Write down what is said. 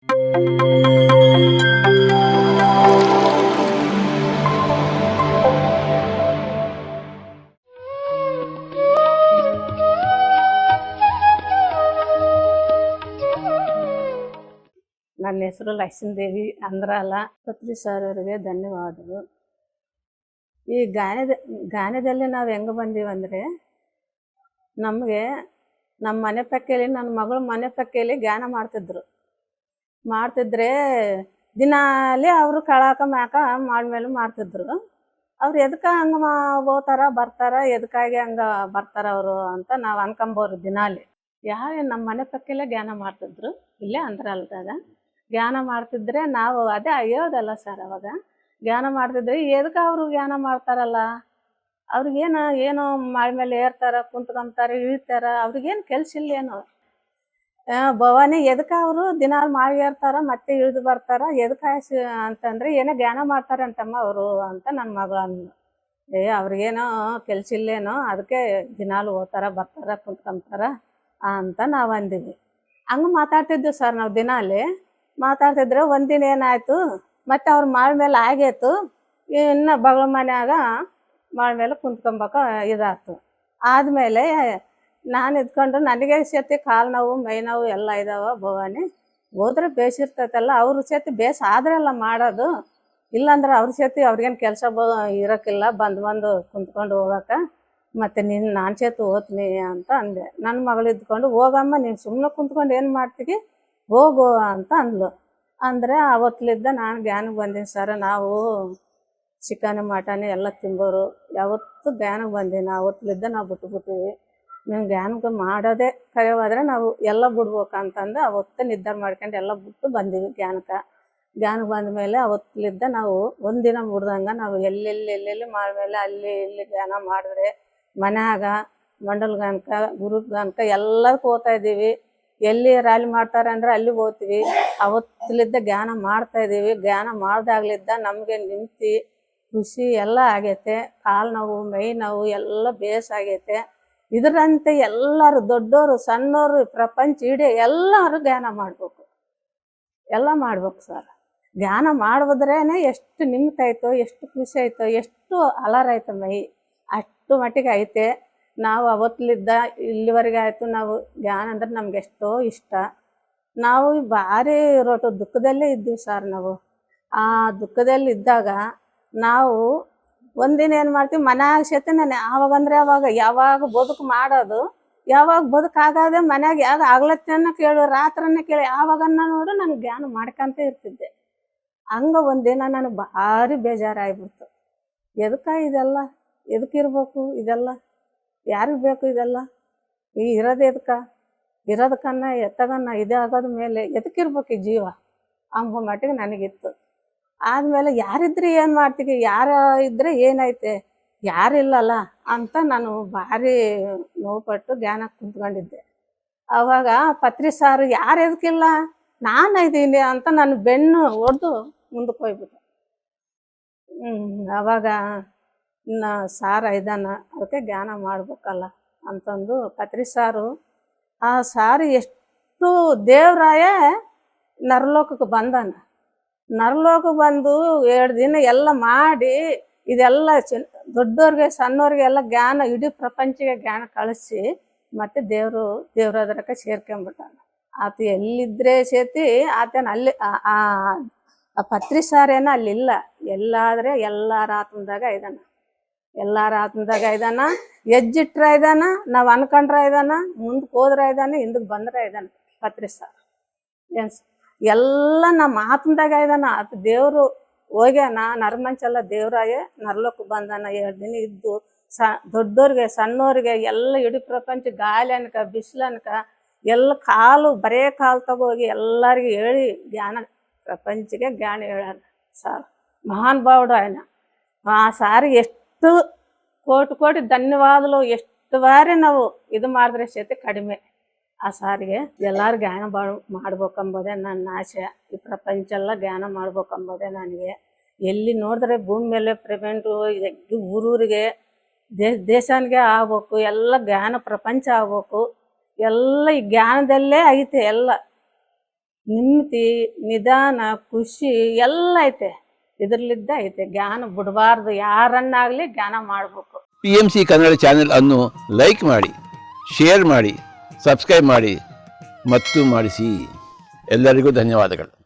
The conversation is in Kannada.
ನನ್ನ ಹೆಸರು ಲಕ್ಷ್ಮೀದೇವಿ ಅಂದ್ರಲ್ಲ. ಪತ್ರಿ ಸರ್ ಅವರಿಗೆ ಧನ್ಯವಾದಗಳು. ಈ ಗಾನದಲ್ಲಿ ನಾವು ಹೆಂಗೆ ಬಂದೀವಂದರೆ, ನಮಗೆ ನಮ್ಮ ಮನೆ ಪಕ್ಕದಲ್ಲಿ ನನ್ನ ಮಗಳು ಮನೆ ಪಕ್ಕದಲ್ಲಿ ಗಾನ ಮಾಡ್ತಿದ್ರೆ ದಿನಾಲೇ ಅವರು ಕಳಾಕ ಮ್ಯಾಕ ಮಾಡ್ಮೇಲೆ ಮಾಡ್ತಿದ್ರು. ಅವ್ರು ಎದಕ್ಕೆ ಹಂಗೆ ಹೋಗ್ತಾರ ಬರ್ತಾರ, ಎದಕ್ಕಾಗಿ ಹಂಗೆ ಬರ್ತಾರ ಅವರು ಅಂತ ನಾವು ಅನ್ಕೊಂಬೋರು. ದಿನಾಲಿ ನಮ್ಮ ಮನೆ ಪಕ್ಕಲ್ಲೇ ಜ್ಞಾನ ಮಾಡ್ತಿದ್ರು. ಇಲ್ಲೇ ಅಂದ್ರಲ್ದಾಗ ಜ್ಞಾನ ಮಾಡ್ತಿದ್ರೆ ನಾವು ಅದೇ ಹೇಳೋದಲ್ಲ ಸರ್. ಅವಾಗ ಜ್ಞಾನ ಮಾಡ್ತಿದ್ರೆ ಎದಕ್ಕೆ ಅವರು ಜ್ಞಾನ ಮಾಡ್ತಾರಲ್ಲ, ಅವ್ರಿಗೇನು ಏನೋ ಮಳೆ ಮೇಲೆ ಏರ್ತಾರ, ಕುಂತ್ಕೊಂತಾರೆ, ಇಳಿತಾರ, ಅವ್ರಿಗೇನು ಕೆಲಸ ಇಲ್ಲೇನು. ಭವಾನಿ ಎದಕ್ಕೆ ಅವರು ದಿನಾಲು ಮಾಡಿ ಏರ್ತಾರ ಮತ್ತೆ ಇಳಿದು ಬರ್ತಾರ, ಎದಕ್ಕೆ ಅಂತಂದ್ರೆ ಏನೋ ಜ್ಞಾನ ಮಾಡ್ತಾರೆ ಅಂತಮ್ಮ ಅವರು ಅಂತ ನನ್ನ ಮಗಳು ಅಂದ್ಲು. ಅವ್ರಿಗೇನೋ ಕೆಲಸ ಇಲ್ಲೇನೋ, ಅದಕ್ಕೆ ದಿನಾಲು ಹೋಗ್ತಾರ ಬರ್ತಾರ ಕುಂತ್ಕೊಂತಾರ ಅಂತ ನಾವು ಅಂದಿವಿ. ಹಂಗೆ ಮಾತಾಡ್ತಿದ್ವಿ ಸರ್. ನಾವು ದಿನಾಲಿ ಮಾತಾಡ್ತಿದ್ರೆ ಒಂದಿನ ಏನಾಯ್ತು, ಮತ್ತೆ ಅವ್ರ ಮಾಳ ಮೇಲೆ ಆಗೇತು, ಇನ್ನು ಬಗಳ ಮನ್ಯಾಗ ಮಾಳ ಮೇಲೆ ಕುಂತ್ಕೊಂಬಕ ಇದಾಯ್ತು. ಆದಮೇಲೆ ನಾನು ಇದ್ಕೊಂಡು ನನಗೆ ಸತಿ ಕಾಲು ನೋವು ಮೈ ನೋವು ಎಲ್ಲ ಇದಾವ. ಭವಾನಿ ಹೋದ್ರೆ ಬೇಸಿರ್ತೈತಲ್ಲ, ಅವ್ರ ಸತಿ ಬೇಸ್ ಆದ್ರೆಲ್ಲ ಮಾಡೋದು, ಇಲ್ಲಾಂದ್ರೆ ಅವ್ರ ಸತಿ ಅವ್ರಿಗೇನು ಕೆಲಸ ಇರೋಕ್ಕಿಲ್ಲ, ಬಂದು ಕುಂತ್ಕೊಂಡು ಹೋಗಕ್ಕೆ. ಮತ್ತು ನಾನು ಸೇತು ಓದ್ತೀನಿ ಅಂತ ಅಂದೆ. ನನ್ನ ಮಗಳು ಇದ್ಕೊಂಡು ಹೋಗಮ್ಮ, ನೀನು ಸುಮ್ಮನೆ ಕುಂತ್ಕೊಂಡು ಏನು ಮಾಡ್ತೀವಿ, ಹೋಗು ಅಂತ ಅಂದ್ಲು. ಅಂದರೆ ಅವತ್ತಲಿದ್ದ ನಾನು ಜ್ಞಾನಕ್ಕೆ ಬಂದೀನಿ ಸರ್. ನಾವು ಚಿಕನ್ ಮಟನ್ ಎಲ್ಲ ತಿಂಬೋರು, ಯಾವತ್ತೂ ಜ್ಞಾನಕ್ಕೆ ಬಂದೀನಿ. ಅವತ್ತಲಿದ್ದ ನಾವು ಬಿಟ್ಬಿಟ್ಟಿವಿ. ನೀವು ಜ್ಞಾನಕ್ಕೆ ಮಾಡೋದೇ ಕರೆಯೋದ್ರೆ ನಾವು ಎಲ್ಲ ಬಿಡ್ಬೇಕಂತಂದು ಅವತ್ತೇ ನಿರ್ಧಾರ ಮಾಡ್ಕೊಂಡು ಎಲ್ಲ ಬಿಟ್ಟು ಬಂದೀವಿ ಜ್ಞಾನಕ್ಕೆ ಬಂದ ಮೇಲೆ ಅವತ್ತಲಿದ್ದ ನಾವು ಒಂದಿನ ಬಿಡ್ದಂಗೆ ನಾವು ಎಲ್ಲೆಲ್ಲಿ ಮಾಡ್ಮೇಲೆ ಅಲ್ಲಿ ಇಲ್ಲಿ ಜ್ಞಾನ ಮಾಡಿದ್ರೆ ಮನ್ಯಾಗ ಮಂಡಲ್ ಗಾನಕ ಗುರು ಗಾನಕ ಎಲ್ಲದಕ್ಕೂ ಹೋಗ್ತಾ ಇದ್ದೀವಿ. ಎಲ್ಲಿ ರ್ಯಾಲಿ ಮಾಡ್ತಾರೆ ಅಂದರೆ ಅಲ್ಲಿ ಹೋಗ್ತೀವಿ. ಅವತ್ತಲಿದ್ದ ಜ್ಞಾನ ಮಾಡ್ತಾಯಿದ್ದೀವಿ. ಜ್ಞಾನ ಮಾಡ್ದಾಗ್ಲಿದ್ದ ನಮಗೆ ನಿಂತು ಖುಷಿ ಎಲ್ಲ ಆಗೈತೆ. ಕಾಲು ನೋವು ಮೈ ನೋವು ಎಲ್ಲ ಬೇಸಾಗೈತೆ. ಇದರಂತೆ ಎಲ್ಲರೂ ದೊಡ್ಡವರು ಸಣ್ಣವರು ಪ್ರಪಂಚ ಇಡೀ ಎಲ್ಲರೂ ಜ್ಞಾನ ಮಾಡಬೇಕು, ಎಲ್ಲ ಮಾಡ್ಬೇಕು ಸರ್. ಜ್ಞಾನ ಮಾಡಿದ್ರೇ ಎಷ್ಟು ನಿಮ್ತಾಯ್ತೋ, ಎಷ್ಟು ಖುಷಿ ಆಯ್ತೋ, ಎಷ್ಟು ಅಲರಾಯ್ತು ಮೈ, ಅಷ್ಟು ಮಟ್ಟಿಗೆ ಐತೆ. ನಾವು ಅವತ್ತಲಿದ್ದ ಇಲ್ಲಿವರೆಗೆ ಆಯಿತು. ನಾವು ಜ್ಞಾನ ಅಂದ್ರೆ ನಮ್ಗೆ ಎಷ್ಟೋ ಇಷ್ಟ. ನಾವು ಭಾರಿ ದುಃಖದಲ್ಲೇ ಇದ್ದೀವಿ ಸರ್. ನಾವು ಆ ದುಃಖದಲ್ಲಿ ಇದ್ದಾಗ ನಾವು ಒಂದಿನ ಏನು ಮಾಡ್ತೀವಿ, ಮನ್ಯಾಗ ಸೇತಿ ನಾನು ಆವಾಗಂದ್ರೆ ಅವಾಗ ಯಾವಾಗ ಬದುಕು ಮಾಡೋದು, ಯಾವಾಗ ಬದುಕಾಗದೆ ಮನ್ಯಾಗ ಯಾವಾಗ ಆಗ್ಲತ್ತನ್ನ ಕೇಳು, ರಾತ್ರನೇ ಕೇಳಿ, ಯಾವಾಗನ್ನ ನೋಡು ನಾನು ಜ್ಞಾನ ಮಾಡ್ಕೊಂತ ಇರ್ತಿದ್ದೆ. ಹಂಗೆ ಒಂದಿನ ನನಗೆ ಭಾರಿ ಬೇಜಾರಾಗ್ಬಿಡ್ತು. ಇದೆಲ್ಲ ಎದಕ್ಕಿರ್ಬೇಕು, ಇದೆಲ್ಲ ಯಾರಿಗೆ ಬೇಕು, ಇದೆಲ್ಲ ಇರೋದು ಇರೋದಕ್ಕನ್ನ ಎತ್ತಗನ್ನ ಇದೇ ಆಗೋದ ಮೇಲೆ ಎದಕ್ಕಿರ್ಬೇಕು ಈ ಜೀವ ಅಂಬ ಮಟ್ಟಿಗೆ ನನಗಿತ್ತು. ಆದಮೇಲೆ ಯಾರಿದ್ರೆ ಏನು ಮಾಡ್ತೀವಿ, ಯಾರು ಇದ್ದರೆ ಏನೈತೆ, ಯಾರಿಲ್ಲಲ್ಲ ಅಂತ ನಾನು ಭಾರಿ ನೋವುಪಟ್ಟು ಜ್ಞಾನಕ್ಕೆ ಕುಂತ್ಕೊಂಡಿದ್ದೆ. ಆವಾಗ ಪತ್ರಿ ಸಾರು ಯಾರು ಎದಕ್ಕಿಲ್ಲ, ನಾನು ಇದ್ದೀನಿ ಅಂತ ನಾನು ಬೆನ್ನು ಹೊಡೆದು ಮುಂದಕ್ಕೆ ಹೋಗ್ಬಿಟ್ಟೆ. ಆವಾಗ ಸಾರ ಇದ್ದಾನ, ಅದಕ್ಕೆ ಜ್ಞಾನ ಮಾಡ್ಬೇಕಲ್ಲ ಅಂತಂದು ಪತ್ರಿ ಸಾರು, ಆ ಸಾರು ಎಷ್ಟು ದೇವರಾಯ ನರಲೋಕಕ್ಕೆ ಬಂದಾನ. ನರಲೋಕಕ್ಕೆ ಬಂದು 2 ದಿನ ಎಲ್ಲ ಮಾಡಿ ಇದೆಲ್ಲ ದೊಡ್ಡವ್ರಿಗೆ ಸಣ್ಣವ್ರಿಗೆ ಎಲ್ಲ ಜ್ಞಾನ, ಇಡೀ ಪ್ರಪಂಚಕ್ಕೆ ಜ್ಞಾನ ಕಳಿಸಿ ಮತ್ತೆ ದೇವ್ರದ್ರಕ್ಕೆ ಸೇರ್ಕೊಂಡ್ಬಿಟ್ಟಾನ. ಆತ ಎಲ್ಲಿದ್ರೆ ಸೇತಿ ಆತನ ಅಲ್ಲಿ ಆ ಪತ್ರಿ ಸಾರೇನ ಅಲ್ಲಿಲ್ಲ. ಎಲ್ಲಾದರೆ ಎಲ್ಲರ ಆತ್ಮದಾಗ ಇದ್ದಾನ, ಎಲ್ಲರ ಆತ್ಮದಾಗ ಇದ್ದಾನ. ಹೆಜ್ಜಿಟ್ರ ಇದ್ದಾನ, ನಾವು ಅನ್ಕೊಂಡ್ರ ಇದ್ದಾನ, ಮುಂದಕ್ಕೆ ಹೋದ್ರ ಇದ್ದಾನೆ, ಹಿಂದಕ್ಕೆ ಬಂದ್ರೆ ಇದ್ದಾನ ಪತ್ರಿ ಸಾರ್. ಎಲ್ಲ ನಮ್ಮ ಆತ್ಮದಾಗ ಇದ್ದಾನ. ಆತ ದೇವರು ಹೋಗ್ಯಾನ, ನರಮಂಚೆಲ್ಲ ದೇವ್ರಾಗೆ ನರ್ಲೋಕಕ್ಕೆ ಬಂದಾನ. 2 ದಿನ ಇದ್ದು ದೊಡ್ಡೋರಿಗೆ ಸಣ್ಣವ್ರಿಗೆ ಎಲ್ಲ ಇಡೀ ಪ್ರಪಂಚ ಗಾಳಿ ಅನ್ಕ ಬಿಸಿಲು ಅನ್ಕ ಎಲ್ಲ ಬರೇ ಕಾಲು ತಗೋಗಿ ಎಲ್ಲರಿಗೂ ಹೇಳಿ ಜ್ಞಾನ ಪ್ರಪಂಚಕ್ಕೆ ಜ್ಞಾನ ಹೇಳ್ಯಾನ ಸಾರ್. ಮಹಾನ್ ಭಾವುಡ ಆಯ್ನ. ಆ ಸಾರಿಗೆ ಎಷ್ಟು ಕೋಟಿ ಧನ್ಯವಾದಗಳು. ಎಷ್ಟು ಬಾರಿ ನಾವು ಇದು ಮಾಡಿದ್ರೆ ಸೇತಿ ಕಡಿಮೆ. ಆ ಸಾರಿಗೆ ಎಲ್ಲರೂ ಜ್ಞಾನ ಮಾಡ್ಬೇಕಂಬೋದೇ ನನ್ನ ಆಸೆ. ಈ ಪ್ರಪಂಚ ಎಲ್ಲ ಜ್ಞಾನ ಮಾಡ್ಬೇಕಂಬೋದೇ ನನಗೆ. ಎಲ್ಲಿ ನೋಡಿದ್ರೆ ಭೂಮಿ ಮೇಲೆ ಪ್ರೆಸೆಂಟು ಊರೂರಿಗೆ ದೇಶಾನಿಗೆ ಆಗ್ಬೇಕು, ಎಲ್ಲ ಜ್ಞಾನ ಪ್ರಪಂಚ ಆಗ್ಬೇಕು. ಎಲ್ಲ ಈ ಜ್ಞಾನದಲ್ಲೇ ಐತೆ ಎಲ್ಲ. ನೆಮ್ಮದಿ, ನಿಧಾನ, ಖುಷಿ ಎಲ್ಲ ಐತೆ. ಇದರಲ್ಲಿದ್ದ ಐತೆ. ಜ್ಞಾನ ಬಿಡಬಾರ್ದು, ಯಾರನ್ನಾಗಲಿ ಜ್ಞಾನ ಮಾಡಬೇಕು. PMC ಕನ್ನಡ ಚಾನೆಲ್ ಅನ್ನು ಲೈಕ್ ಮಾಡಿ, ಶೇರ್ ಮಾಡಿ, ಸಬ್ಸ್ಕ್ರೈಬ್ ಮಾಡಿ ಮತ್ತು ಮಾಡಿಸಿ. ಎಲ್ಲರಿಗೂ ಧನ್ಯವಾದಗಳು.